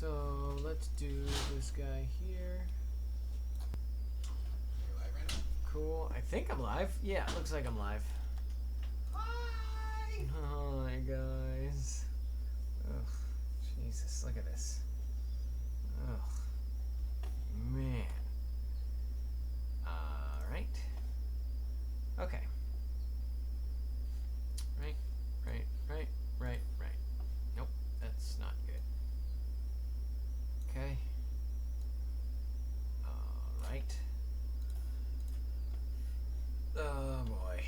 So let's do this guy here. You're live right now? Cool. I think I'm live. Yeah, it looks like I'm live. Hi! Hi, guys. Ugh. Jesus, look at this. Ugh. Man. Alright. Okay. Right. Nope, that's not good. Okay. Alright. Oh boy.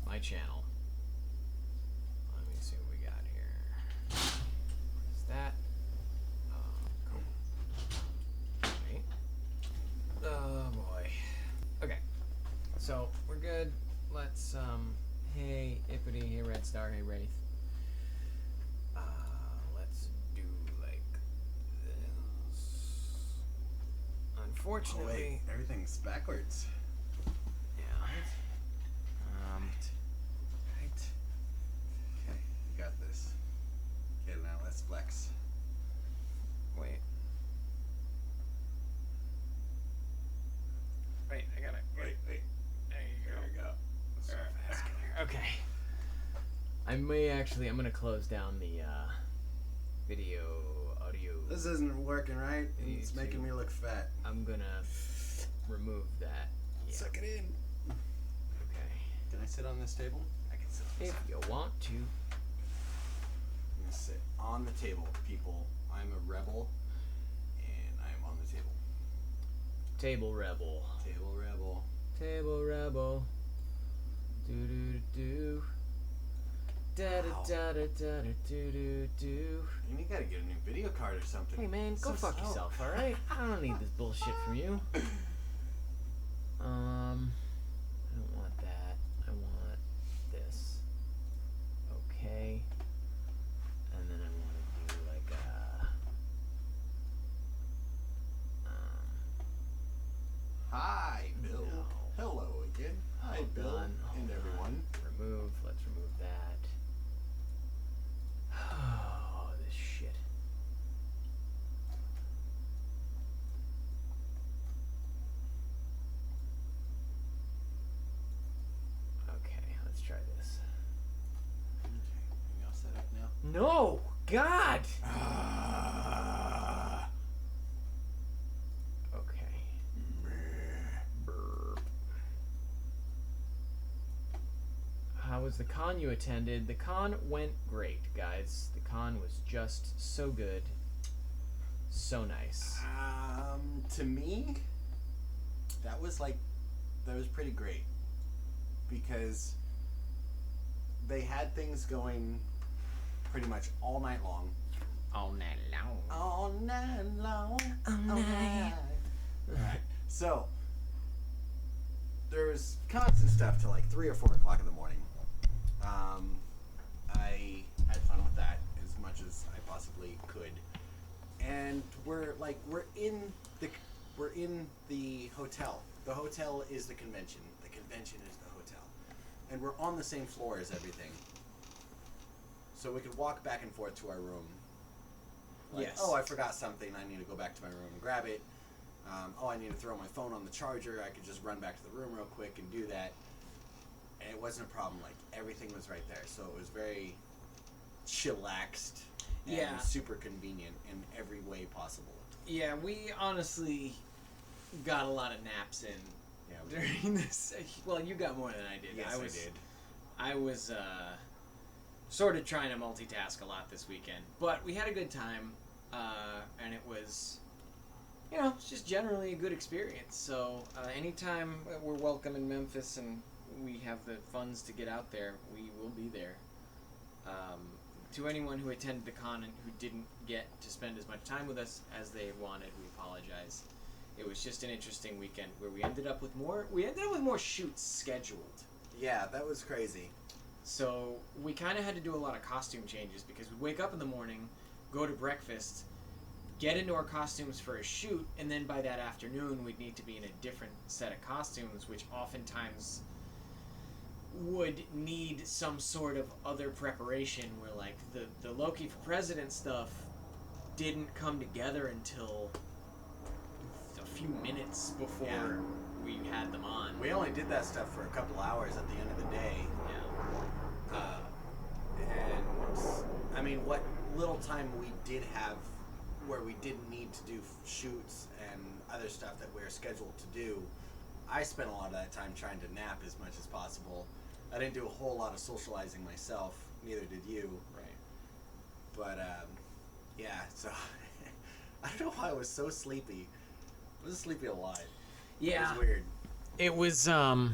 My channel. Let me see what we got here. What is that? Cool. Right. Oh boy. Okay. So we're good. Let's hey Ippity, hey Red Star, hey Wraith. Let's do like this. Unfortunately, Oh, wait, everything's backwards. yeah. Right. Okay, you got this. Okay, now let's flex. Wait. Wait, I gotta. Wait. There you go. There we go. So fast. Okay. I'm gonna close down the video audio. This isn't working right. It's YouTube. making me look fat. I'm gonna remove that. Yeah. Suck it in. Okay. Can I sit on this table? I can sit on this. If you want to. I'm gonna sit on the table, people. I'm a rebel, and I am on the table. Table rebel. Table rebel. Table rebel. Do do do do. Da da Wow. da da da da do do do. You gotta get a new video card or something. Hey man, go So fuck slow. yourself, alright? I don't need this bullshit from you. I don't want that. I want this. Okay. And then I want to do like a... Hi, Bill. No. Hello again. Hi, Hold Bill, on, and hold everyone. on. Let's remove that. Oh, this shit. Okay, let's try this. Okay, you all set up now? No! God! Okay. Burp. How was the con you attended? The con went great, guys. The con was just so good. So nice. To me, that was pretty great because they had things going pretty much all night long. All night long. All night long. All night. Alright, so there was constant stuff till like 3 or 4 o'clock in the morning. I had fun with that as much as I possibly could, and we're in the hotel. The hotel is the convention. The convention is the hotel, and we're on the same floor as everything. So we could walk back and forth to our room. Yes. Oh, I forgot something. I need to go back to my room and grab it. I need to throw my phone on the charger. I could just run back to the room real quick and do that. And it wasn't a problem. Like, everything was right there. So it was very chillaxed and Yeah. super convenient in every way possible. Yeah, we honestly got a lot of naps in Yeah, during this. Well, you got more than I did. Yes, I did. I was sort of trying to multitask a lot this weekend, but we had a good time, and it was, it's just generally a good experience. So anytime we're welcome in Memphis and we have the funds to get out there, we will be there. To anyone who attended the con and who didn't get to spend as much time with us as they wanted, we apologize. It was just an interesting weekend where we ended up with more shoots scheduled. Yeah, that was crazy. So we kind of had to do a lot of costume changes because we'd wake up in the morning, go to breakfast, get into our costumes for a shoot, and then by that afternoon we'd need to be in a different set of costumes, which oftentimes would need some sort of other preparation where, like, the Loki for President stuff didn't come together until a few minutes before we had them on. We only did that stuff for a couple hours at the end of the day. Yeah. And I mean, what little time we did have where we didn't need to do shoots and other stuff that we're scheduled to do, I spent a lot of that time trying to nap as much as possible. I didn't do a whole lot of socializing myself, neither did you. Right. But, yeah, so I don't know why I was so sleepy. I was sleepy a lot. Yeah. It was weird. It was a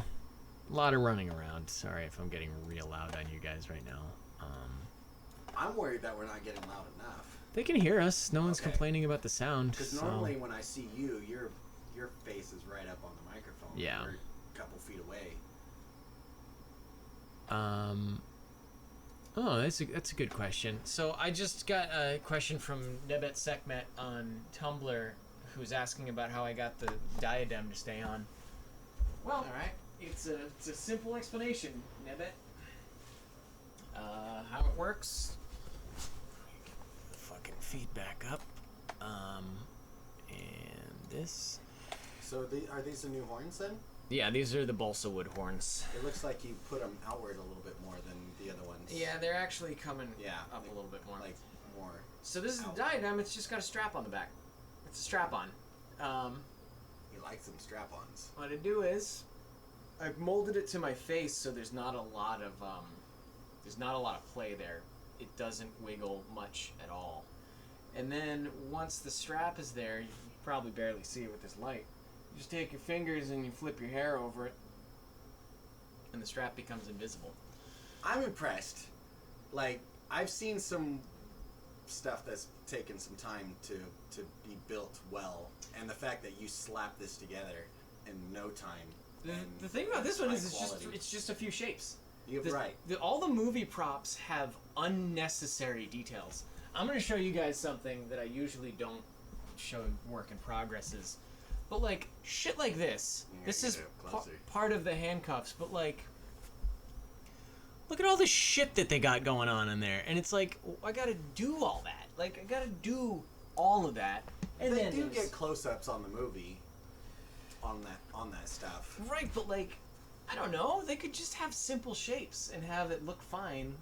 lot of running around. Sorry if I'm getting real loud on you guys right now. I'm worried that we're not getting loud enough. They can hear us. No one's Okay. complaining about the sound. Because normally when I see you, your face is right up on the microphone. Yeah. We're a couple feet away. Oh, that's a good question. So I just got a question from Nebet Sekmet on Tumblr, who's asking about how I got the diadem to stay on. Well, all right, it's a simple explanation, Nebet. How it works. Get the fucking feedback up. And this. So are these the new horns then? Yeah, these are the balsa wood horns. It looks like you put them outward a little bit more than the other ones. Yeah, they're actually coming up a little bit more. Like more. So this is the diadem. It's just got a strap on the back. It's a strap on. He likes them strap-ons. What I do is, I've molded it to my face so there's not a lot of play there. It doesn't wiggle much at all. And then once the strap is there, you can probably barely see it with this light. You just take your fingers and you flip your hair over it, and the strap becomes invisible. I'm impressed. Like, I've seen some stuff that's taken some time to be built well, and the fact that you slap this together in no time. The thing about this one is quality. it's just a few shapes. You're right. All the movie props have unnecessary details. I'm going to show you guys something that I usually don't show work in progresses. But, like, shit like this. Yeah, this get is it closer. part of the handcuffs, but, like, look at all the shit that they got going on in there. And it's like, I got to do all that. Like, I got to do all of that. And They then do get close-ups on the movie on that stuff. Right, but, like, I don't know. They could just have simple shapes and have it look fine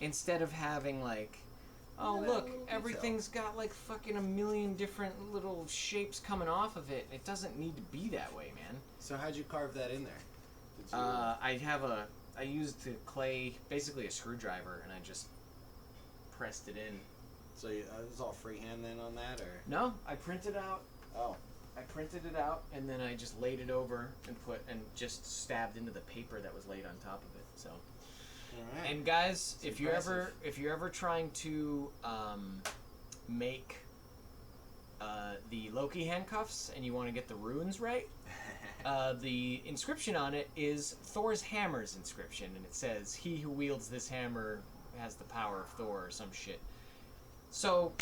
instead of having, like, oh, Yeah, look, little everything's got, like, fucking a million different little shapes coming off of it. It doesn't need to be that way, man. So how'd you carve that in there? Did you, I used the clay, basically a screwdriver, and I just pressed it in. so it was all freehand then on that, or? No, I printed out. Oh. I printed it out, and then I just laid it over and just stabbed into the paper that was laid on top of it. So. All right. And guys, It's if you're impressive. ever trying to make the Loki handcuffs and you want to get the runes right, the inscription on it is Thor's hammer's inscription, and it says, "He who wields this hammer has the power of Thor," or some shit. So,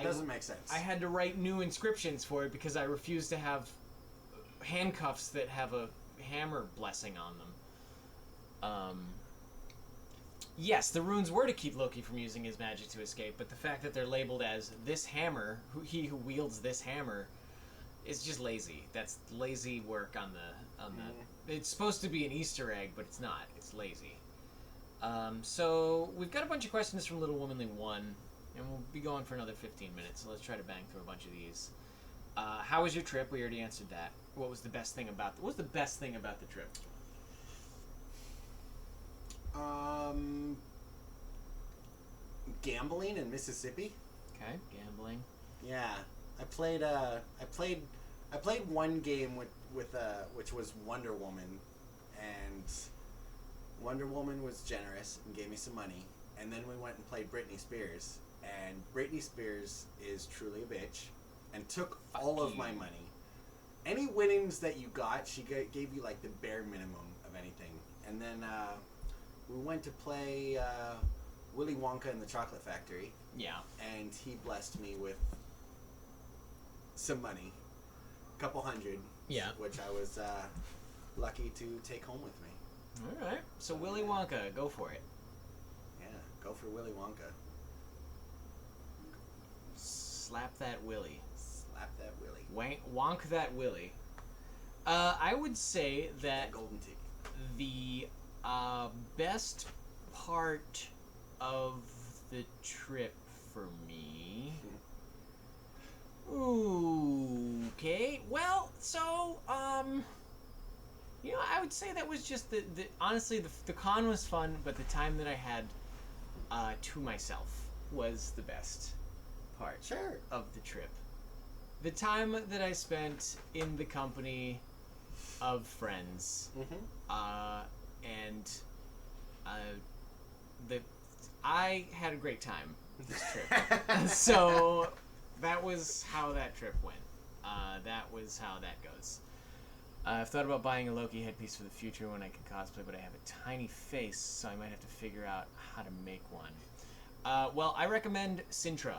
Doesn't make sense. I had to write new inscriptions for it because I refused to have handcuffs that have a hammer blessing on them. Yes, the runes were to keep Loki from using his magic to escape, but the fact that they're labeled as this hammer, he who wields this hammer, is just lazy. That's lazy work on the. It's supposed to be an Easter egg, but it's not. It's lazy. So we've got a bunch of questions from Little Womanly 1, and we'll be going for another 15 minutes. So let's try to bang through a bunch of these. How was your trip? We already answered that. What was the best thing about the trip? Gambling in Mississippi. Okay, gambling. Yeah, I played one game which was Wonder Woman, and Wonder Woman was generous and gave me some money, and then we went and played Britney Spears, and Britney Spears is truly a bitch, and took all of my money. Any winnings that you got, she gave you like the bare minimum of anything, and then we went to play Willy Wonka and the Chocolate Factory. Yeah. And he blessed me with some money, a couple hundred. Yeah. Which I was lucky to take home with me. All right. So Willy Wonka, go for it. Yeah, go for Willy Wonka. Slap that Willy. Slap that Willy. Wonk that Willy. I would say that golden ticket. the best part of the trip for me. Okay. Well, so you know, I would say that was just the honestly the con was fun, but the time that I had to myself was the best part of the trip. The time that I spent in the company of friends, and I had a great time this trip. So that was how that trip went. That was how that goes. I've thought about buying a Loki headpiece for the future when I can cosplay, but I have a tiny face, so I might have to figure out how to make one. Well, I recommend Sintra.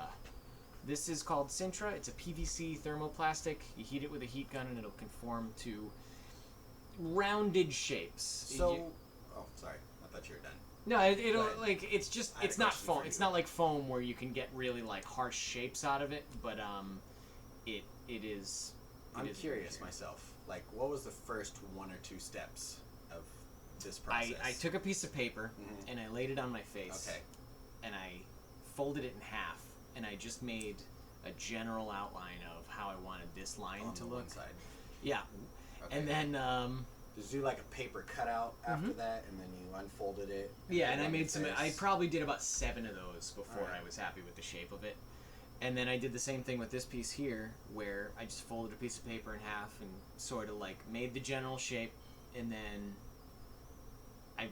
This is called Sintra. It's a PVC thermoplastic. You heat it with a heat gun, and it'll conform to rounded shapes. Oh, sorry. I thought you were done. No, it'll like it's just it's not foam. It's not like foam where you can get really like harsh shapes out of it, but it is. I'm curious myself. Like, what was the first 1 or 2 steps of this process? I took a piece of paper and I laid it on my face. Okay. And I folded it in half, and I just made a general outline of how I wanted this line to look. One side. Yeah. Okay. And then just do like a paper cutout after that, and then you unfolded it. Yeah, and I made some. I probably did about 7 of those before I was happy with the shape of it. And then I did the same thing with this piece here, where I just folded a piece of paper in half and sort of like made the general shape, and then I,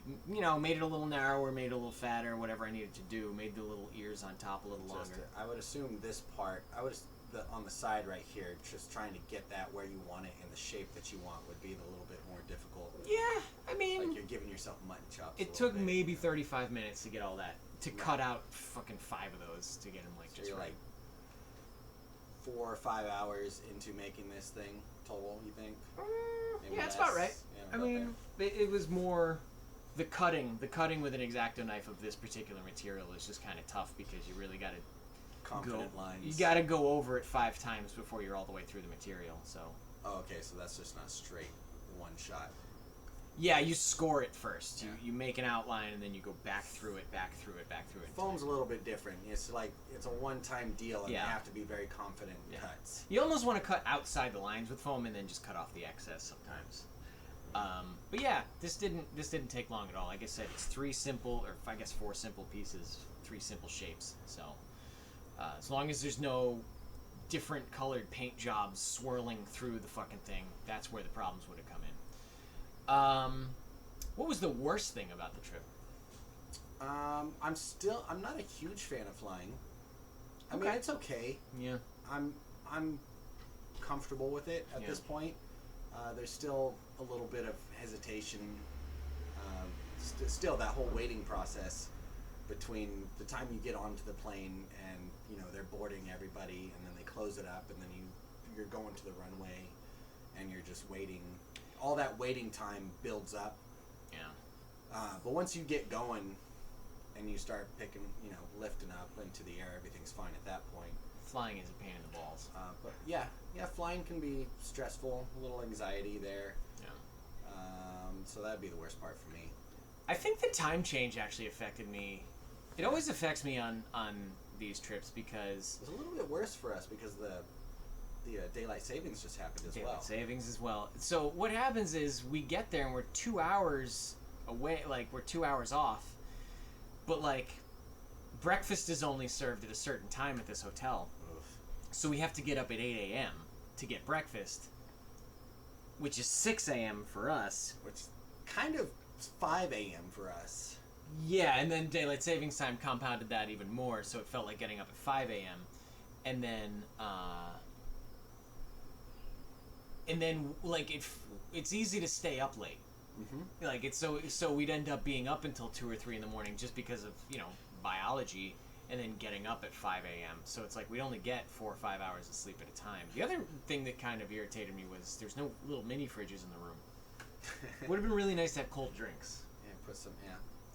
made it a little narrower, made it a little fatter, whatever I needed to do. Made the little ears on top a little longer. I would assume this part, on the side right here, just trying to get that where you want it in the shape that you want would be a little bit more difficult. Yeah, I mean, like you're giving yourself mutton chops. It took maybe 35 minutes to get all that, to cut out fucking 5 of those to get them like just right. Like 4 or 5 hours into making this thing total, you think? Yeah, that's about right. Yeah, I mean, it was more the cutting with an X-Acto knife of this particular material is just kind of tough because you really got to confident lines. You got to go over it 5 times before you're all the way through the material. So. Oh, okay, so that's just not straight one shot. Yeah, you score it first. Yeah. You make an outline and then you go back through it. Foam's a little bit different. It's like it's a one-time deal, and you have to be very confident in cuts. You almost want to cut outside the lines with foam and then just cut off the excess sometimes. But yeah, this didn't take long at all. Like I said, it's 4 simple pieces, 3 simple shapes. So as long as there's no different colored paint jobs swirling through the fucking thing, that's where the problems would have come in. What was the worst thing about the trip? I'm not a huge fan of flying. I mean, it's okay. Yeah. I'm comfortable with it at this point. There's still a little bit of hesitation. Still that whole waiting process between the time you get onto the plane and they're boarding everybody, and then they close it up, and then you're going to the runway, and you're just waiting. All that waiting time builds up. Yeah. But once you get going and you start picking, lifting up into the air, everything's fine at that point. Flying is a pain in the balls. But yeah, flying can be stressful, a little anxiety there. Yeah. So that'd be the worst part for me. I think the time change actually affected me. It always affects me on these trips because... It was a little bit worse for us because the daylight savings just happened as well. Daylight savings as well. So what happens is we get there and we're 2 hours away, like we're 2 hours off, but like breakfast is only served at a certain time at this hotel. Oof. So we have to get up at 8 a.m. to get breakfast, which is 6 a.m. for us. Which kind of 5 a.m. for us. Yeah, and then daylight savings time compounded that even more, so it felt like getting up at 5 a.m. And then like it's easy to stay up late. Mm-hmm. Like it's so we'd end up being up until 2 or 3 in the morning just because of biology, and then getting up at 5 a.m. So it's like we only get 4 or 5 hours of sleep at a time. The other thing that kind of irritated me was there's no little mini fridges in the room. Would have been really nice to have cold drinks. Yeah, put some,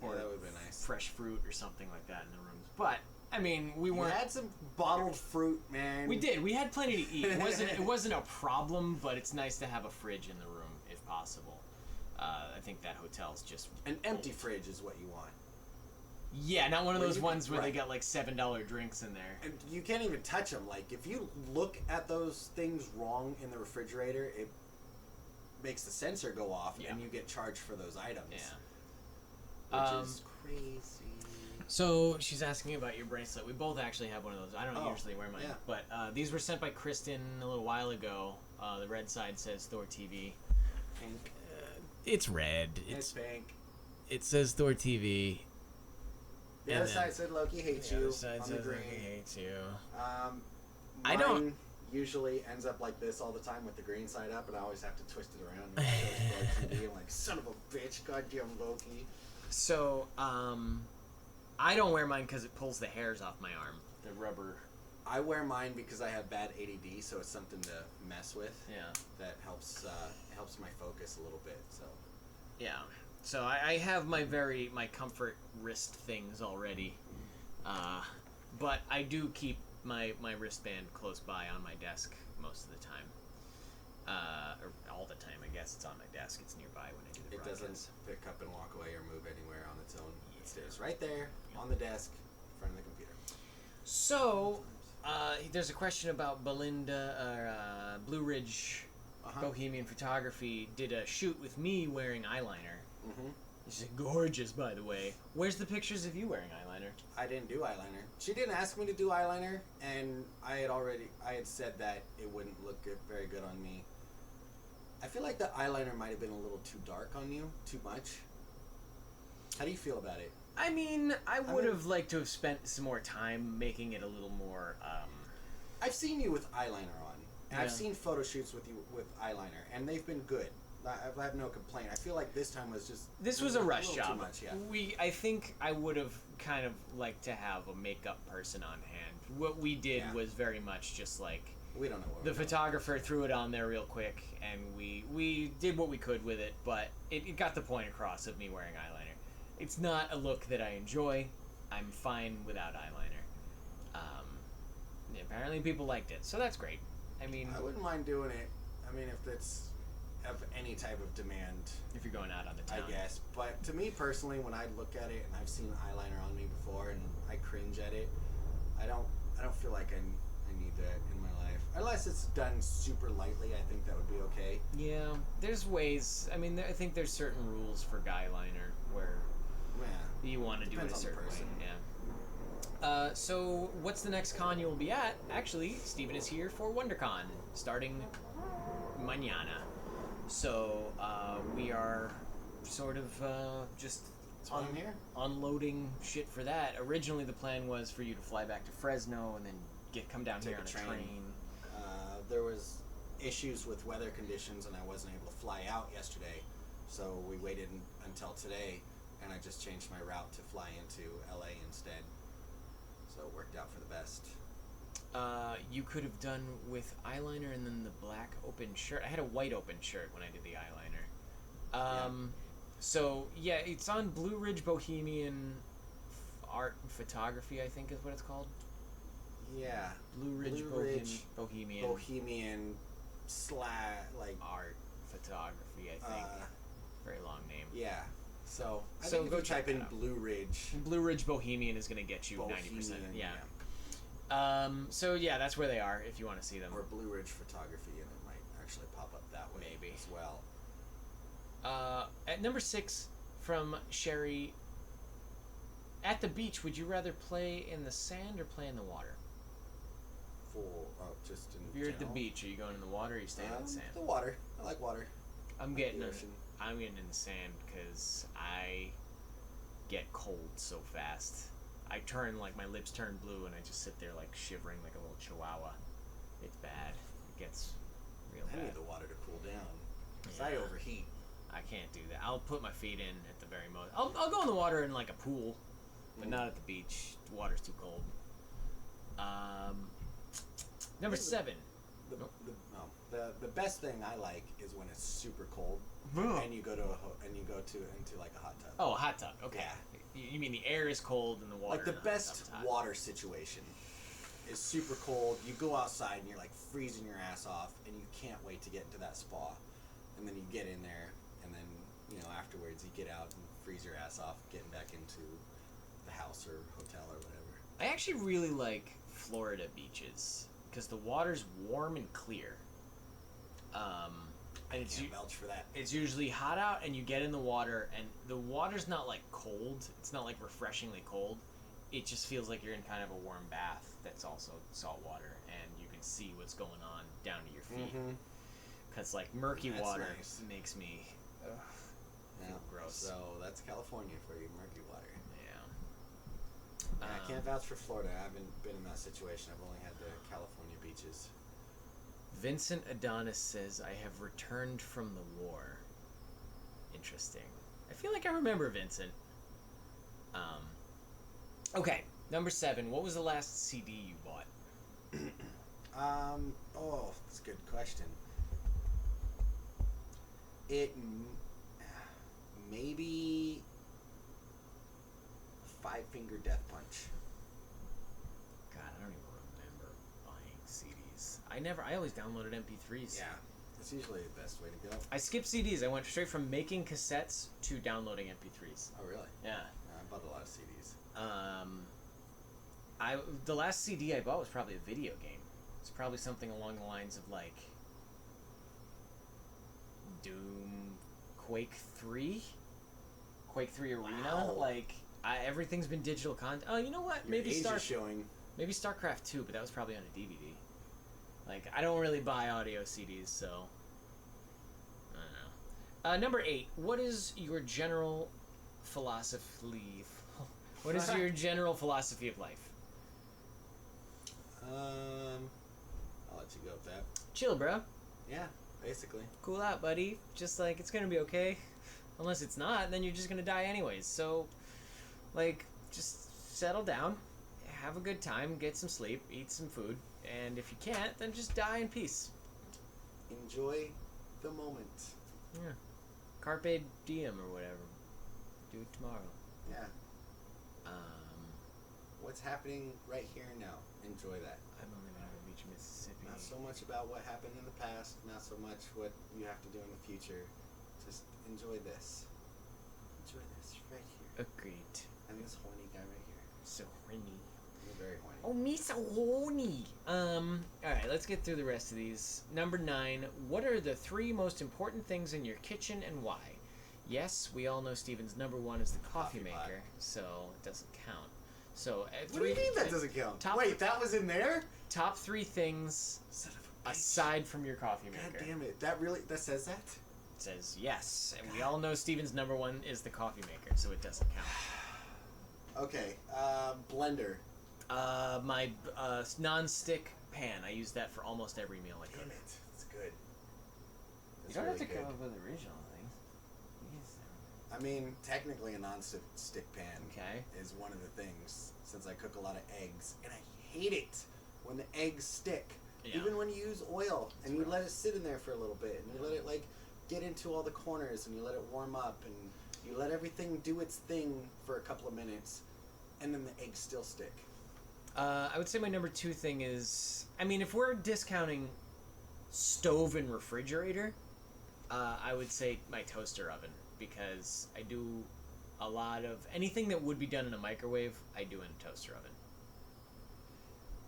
Or that would have been nice. fresh fruit or something like that in the rooms. But, I mean, we We weren't... had some bottled fruit, man. We did. We had plenty to eat. It wasn't a problem, but it's nice to have a fridge in the room, if possible. I think that hotel's just... An empty fridge is what you want. Yeah, not one of Where those you ones can- where they right. got, like, $7 drinks in there. And you can't even touch them. Like, if you look at those things wrong in the refrigerator, it makes the sensor go off, Yeah. and you get charged for those items. Yeah. Which is crazy. So, she's asking about your bracelet. We both actually have one of those. I don't Oh, usually wear mine. yeah. But these were sent by Kristen a little while ago. The red side says ThorTV. Pink. It's red. It's pink. It says ThorTV. The And other then side said Loki hates The you. other side on the says green. Loki hates you. I I don't- Mine usually ends up like this all the time with the green side up, and I always have to twist it around. And it goes I'm like, son of a bitch, goddamn Loki. So, I don't wear mine because it pulls the hairs off my arm. The rubber. I wear mine because I have bad ADD, so it's something to mess with. Yeah. That helps my focus a little bit. So Yeah. So I have my comfort wrist things already. But I do keep my wristband close by on my desk most of the time. Or all the time, I guess. It's on my desk. It's nearby when I do the it broadcast. doesn't pick up and walk away or move anywhere on its own. It stays right there on the desk in front of the computer. So, there's a question about Blue Ridge Bohemian Photography did a shoot with me wearing eyeliner. Mm-hmm. She's gorgeous, by the way. Where's the pictures of you wearing eyeliner? I didn't do eyeliner. She didn't ask me to do eyeliner, and I had said that it wouldn't look very good on me. I feel like the eyeliner might have been a little too dark on you, too much. How do you feel about it? I mean, I would have liked to have spent some more time making it a little more, I've seen you with eyeliner on. And I've Yeah. seen photo shoots with you with eyeliner, and they've been good. I have no complaint. I feel like this time was just... This was a rush little job. Too much, yeah. I think I would have kind of liked to have a makeup person on hand. What we did Yeah. was very much just like... We don't know what The we're doing. photographer threw it on there real quick, and we did what we could with it, but it got the point across of me wearing eyeliner. It's not a look that I enjoy. I'm fine without eyeliner. Apparently people liked it, so that's great. I mean, I wouldn't mind doing it. I mean, if it's of any type of demand, if you're going out on the town. I guess. But to me personally, when I look at it, and I've seen eyeliner on me before, and I cringe at it, I don't feel like I need that in my life. Unless it's done super lightly, I think that would be okay. Yeah, there's ways. I mean, I think there's certain rules for guy liner where Yeah. you want to do it a Depends on the certain way. person. Yeah. So what's the next con you'll be at? Actually, Steven is here for WonderCon, starting mañana. So we are sort of just That's why I'm here. unloading shit for that. Originally, the plan was for you to fly back to Fresno and then come down Take here on a a train. train. There was issues with weather conditions, and I wasn't able to fly out yesterday, so we waited until today, and I just changed my route to fly into LA instead. So it worked out for the best. You could have done with eyeliner and then the black open shirt. I had a white open shirt when I did the eyeliner. So yeah, it's on Blue Ridge Bohemian Art and Photography, I think is what it's called. Yeah. Blue Ridge, Bohemian Bohemian like Art Photography, I think. Very long name. yeah. So I So think go if you check type in that out. Blue Ridge. Blue Ridge Bohemian is going to get you 90%. Bohemian, Yeah. So yeah, that's where they are if you want to see them. Or Blue Ridge Photography, and it might actually pop up that way Maybe. as well. At number 6 from Sherry. At the beach, would you rather play in the sand or play in the water? Just in If you're at the general. beach, are you going in the water or are you staying in the sand? The water. I like water. I'm like getting the ocean. I'm getting in the sand because I get cold so fast. I turn like my lips turn blue and I just sit there like shivering like a little chihuahua. It's bad. It gets real I bad. need the water to cool down. Because Yeah. I overheat. I can't do that. I'll put my feet in at the very most. I'll go in the water in like a pool, but not at the beach. The water's too cold. Number 7. The best thing I like is when it's super cold and you go to into like a hot tub. Oh, a hot tub. Okay. Yeah. You mean the air is cold and the water? Like the best water situation is super cold. You go outside and you're like freezing your ass off, and you can't wait to get into that spa. And then you get in there, and then afterwards you get out and freeze your ass off, getting back into the house or hotel or whatever. I actually really like Florida beaches because the water's warm and clear. And Can't vouch for that. It's usually hot out, and you get in the water, and the water's not like cold. It's not like refreshingly cold. It just feels like you're in kind of a warm bath that's also salt water, and you can see what's going on down to your feet. Because like murky water makes me feel gross. So that's California for you, murky water. Yeah. I can't vouch for Florida. I haven't been in that situation. I've only had the California beaches. Vincent Adonis says, I have returned from the war. Interesting. I feel like I remember Vincent. Okay, number 7. What was the last CD you bought? That's a good question. Maybe Five Finger Death Punch. God, I don't even remember buying CDs. I always downloaded MP3s. Yeah, that's usually the best way to go. I skipped CDs. I went straight from making cassettes to downloading MP3s. Oh, really? Yeah. I bought a lot of CDs. The last CD I bought was probably a video game. It's probably something along the lines of like Doom, Quake 3 Arena. Wow. Like everything's been digital content. Oh, you know what? Your age is showing. Maybe StarCraft 2, but that was probably on a DVD. Like I don't really buy audio CDs, so I don't know. Number 8. What is your general philosophy? What is your general philosophy of life? I'll let you go with that. Chill, bro. Yeah, basically. Cool out, buddy. Just like it's gonna be okay. Unless it's not, then you're just gonna die anyways. So, like, just settle down, have a good time, get some sleep, eat some food, and if you can't, then just die in peace. Enjoy the moment. Yeah. Carpe diem or whatever. Do it tomorrow. Yeah. What's happening right here and now? Enjoy that. I'm only going to Beach, Mississippi. Not so much about what happened in the past, not so much what you have to do in the future. Just enjoy this. Enjoy this right here. Agreed. And this horny guy right here. So horny. You're very horny. Oh, me so horny. Alright, let's get through the rest of these. Number 9. What are the 3 most important things in your kitchen and why? Yes, we all know Steven's number 1 is the coffee maker, so it doesn't count. So, what do you mean that doesn't count? Wait, that was in there? Top 3 things Son of a bitch. aside from your coffee maker. God damn it. That says that? It says yes, and we all know Steven's number 1 is the coffee maker, so it doesn't count. Okay, blender. My non-stick pan. I use that for almost every meal I cook. Damn it. That's good. You don't have to come up with original things. I mean, technically a non-stick pan Okay. is one of the things, since I cook a lot of eggs, and I hate it when the eggs stick. Yeah. Even when you use oil, and you let it sit in there for a little bit, and you let it, like, get into all the corners, and you let it warm up, and you let everything do its thing for a couple of minutes, and then the eggs still stick. I would say my number 2 thing is, I mean, if we're discounting stove and refrigerator, I would say my toaster oven, because I do a lot of anything that would be done in a microwave, I do in a toaster oven.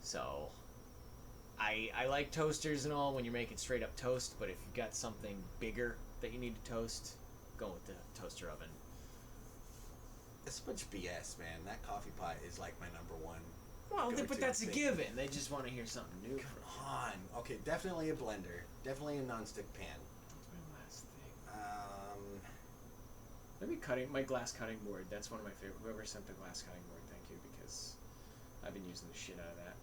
So I like toasters and all when you're making straight up toast, but if you've got something bigger that you need to toast, go with the toaster oven. It's a bunch of BS, man. That coffee pot is like my number 1. Well, go-to but that's a thing. given. They just want to hear something new. Come on. Okay, definitely a blender. Definitely a non-stick pan. What's my last thing? Maybe my glass cutting board. That's one of my favorite. Whoever sent the glass cutting board, thank you, because I've been using the shit out of that.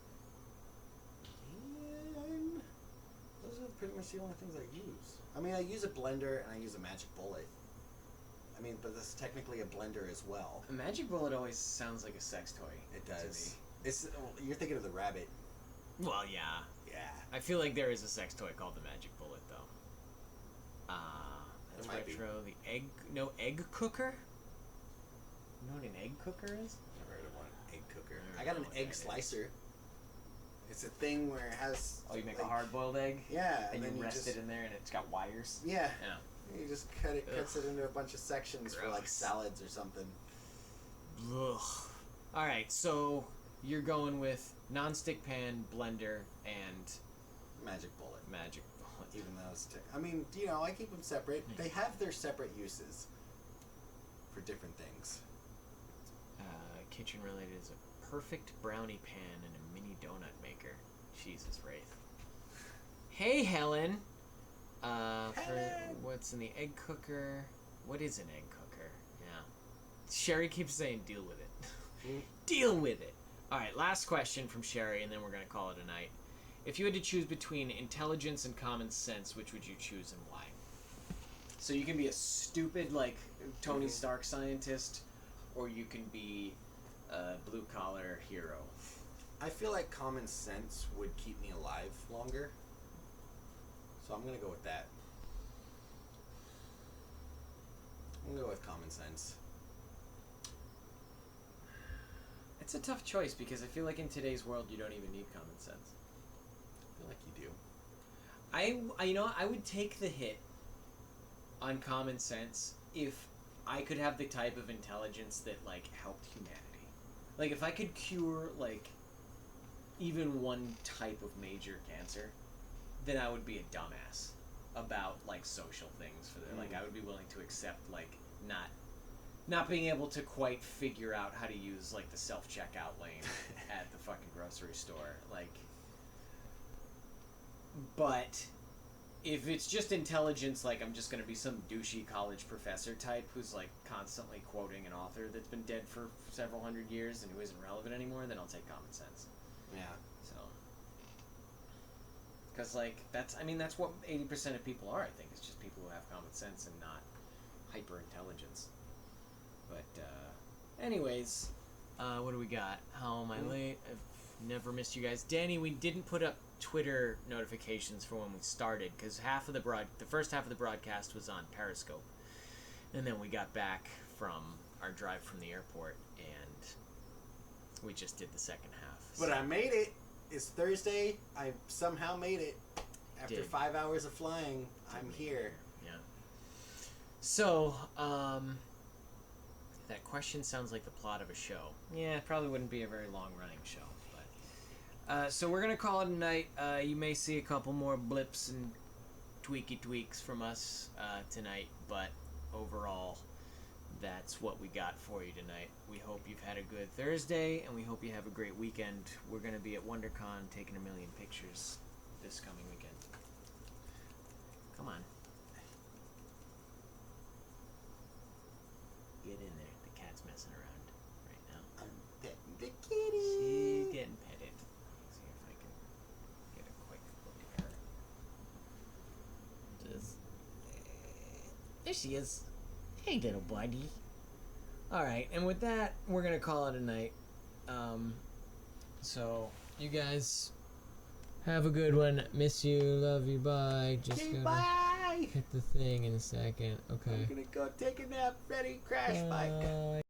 And those are pretty much the only things I use. I mean, I use a blender and I use a magic bullet. I mean, but this is technically a blender as well. A magic bullet always sounds like a sex toy. It to does. me. You're thinking of the rabbit. Well, yeah. Yeah. I feel like there is a sex toy called the Magic Bullet, though. That's There might be. retro. The egg cooker? You know what an egg cooker is? Never heard of one. Egg cooker. I I don't got know an what egg that slicer. It's a thing where it has. Oh, you make like, a hard-boiled egg? Yeah, And you then rest just, it in there, and it's got wires? Yeah. Yeah. You just cuts it into a bunch of sections for like Gross. salads or something. Ugh. Alright, so you're going with non-stick pan, blender, and Magic bullet. magic bullet. Even though it's I mean, you know, I keep them separate. They have their separate uses for different things. Kitchen related is a perfect brownie pan and a mini donut maker. Jesus, Wraith. Hey, Helen! For what's in the egg cooker? What is an egg cooker? Yeah. Sherry keeps saying deal with it. Deal with it! Alright, last question from Sherry, and then we're gonna call it a night. If you had to choose between intelligence and common sense, which would you choose and why? So you can be a stupid, like, Tony Stark scientist, or you can be a blue-collar hero. I feel like common sense would keep me alive longer. So I'm gonna go with that. I'm gonna go with common sense. It's a tough choice because I feel like in today's world you don't even need common sense. I feel like you do. I you know, I would take the hit on common sense if I could have the type of intelligence that, like, helped humanity. Like, if I could cure, like, even one type of major cancer, then I would be a dumbass about, like, social things. Like, I would be willing to accept, like, not being able to quite figure out how to use, like, the self-checkout lane at the fucking grocery store. Like, but if it's just intelligence, like, I'm just gonna be some douchey college professor type who's, like, constantly quoting an author that's been dead for several hundred years and who isn't relevant anymore, then I'll take common sense. Yeah. So, because, like, that's what 80% of people are, I think. It's just people who have common sense and not hyper-intelligence. But, anyways, what do we got? How am I late? I've never missed you guys. Danny, we didn't put up Twitter notifications for when we started because the first half of the broadcast was on Periscope, and then we got back from our drive from the airport and we just did the second half. But I made it. It's Thursday. I somehow made it. After 5 hours of flying, I'm here. Yeah. So, that question sounds like the plot of a show. Yeah, it probably wouldn't be a very long-running show. So we're going to call it a night. You may see a couple more blips and tweaks from us tonight, but overall, that's what we got for you tonight. We hope you've had a good Thursday, and we hope you have a great weekend. We're going to be at WonderCon taking a million pictures this coming weekend. Come on. Get in there. The cat's messing around right now. I'm petting the kitty. She's getting petted. See if I can get a quick look at her. Just there she is. Hey, little buddy. All right, and with that, we're gonna call it a night. So you guys have a good one. Miss you. Love you. Bye. Just Okay, gonna bye. hit the thing in a second. Okay. I'm gonna go take a nap. Ready? Crash bike. Bye.